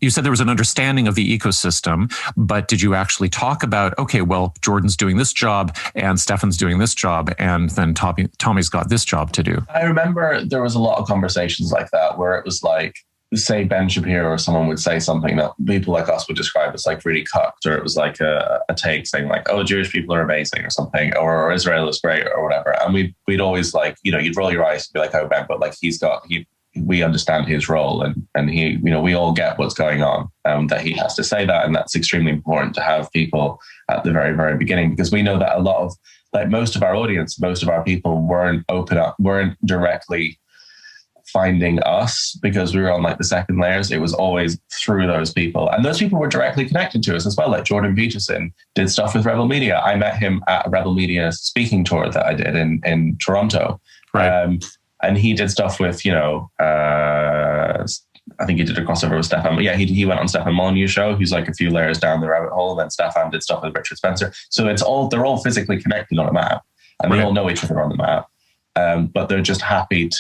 you said there was an understanding of the ecosystem, but did you actually talk about, okay, well, Jordan's doing this job and Stefan's doing this job, and then Tommy's got this job to do? I remember there was a lot of conversations like that where it was like, say Ben Shapiro or someone would say something that people like us would describe as like really cucked, or it was like a take saying like, oh, Jewish people are amazing or something, or Israel is great or whatever. And we'd always like, you'd roll your eyes and be like, oh, Ben, but like we understand his role, and he, we all get what's going on, that he has to say that. And that's extremely important to have people at the very, very beginning, because we know that a lot of, like, most of our audience, most of our people weren't directly finding us because we were on like the second layers. It was always through those people, and those people were directly connected to us as well. Like Jordan Peterson did stuff with Rebel Media. I met him at a Rebel Media speaking tour that I did in Toronto. Right. And he did stuff with, I think he did a crossover with Stefan. Yeah, he went on Stefan Molyneux's show, who's like a few layers down the rabbit hole. Then Stefan did stuff with Richard Spencer. So they're all physically connected on a map, and they all know each other on the map. But they're just happy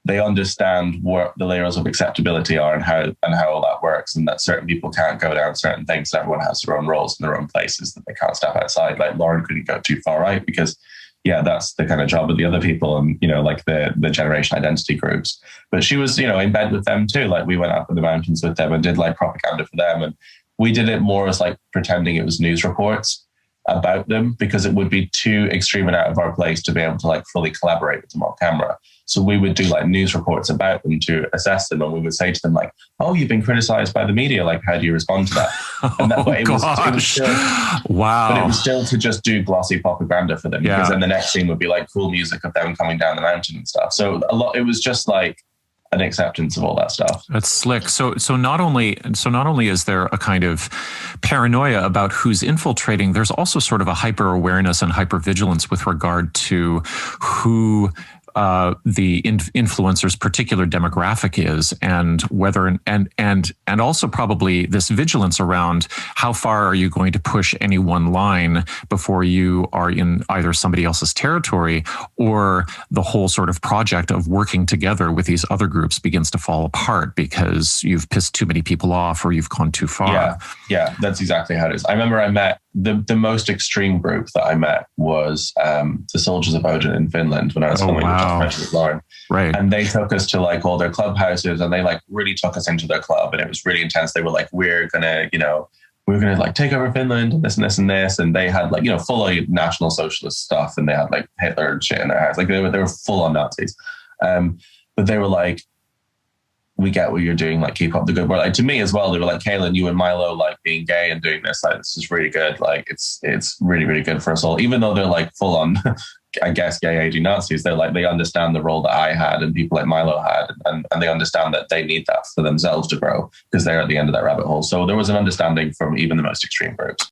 they understand what the layers of acceptability are and how all that works, and that certain people can't go down certain things. Everyone has their own roles and their own places that they can't step outside. Like Lauren couldn't go too far right because, yeah, that's the kind of job of the other people, and like the generation identity groups. But she was, in bed with them too. Like we went up in the mountains with them and did like propaganda for them, and we did it more as like pretending it was news reports about them, because it would be too extreme and out of our place to be able to like fully collaborate with them on camera. So we would do like news reports about them to assess them, and we would say to them like, "Oh, you've been criticized by the media. Like, how do you respond to that?" And that way it was still, wow. But it was still to just do glossy propaganda for them, because then the next scene would be like cool music of them coming down the mountain and stuff. So it was just like an acceptance of all that stuff. That's slick. So not only is there a kind of paranoia about who's infiltrating, there's also sort of a hyper awareness and hyper vigilance with regard to who the influencer's particular demographic is, and whether and also probably this vigilance around how far are you going to push any one line before you are in either somebody else's territory, or the whole sort of project of working together with these other groups begins to fall apart because you've pissed too many people off or you've gone too far. Yeah, that's exactly how it is. I remember I met the most extreme group that I met was the Soldiers of Odin in Finland when I was filming with Lauren. Right. And they took us to like all their clubhouses, and they like really took us into their club, and it was really intense. They were like, we're gonna like take over Finland and this and this and this. And they had like, full of National Socialist stuff, and they had like Hitler and shit in their house. Like they were full on Nazis. But they were like, we get what you're doing, like keep up the good work. Like to me as well, they were like, Kaylin, you and Milo like being gay and doing this, like this is really good. Like it's really, really good for us all. Even though they're like full on, I guess, gay aging Nazis, they're like, they understand the role that I had and people like Milo had, and they understand that they need that for themselves to grow because they're at the end of that rabbit hole. So there was an understanding from even the most extreme groups.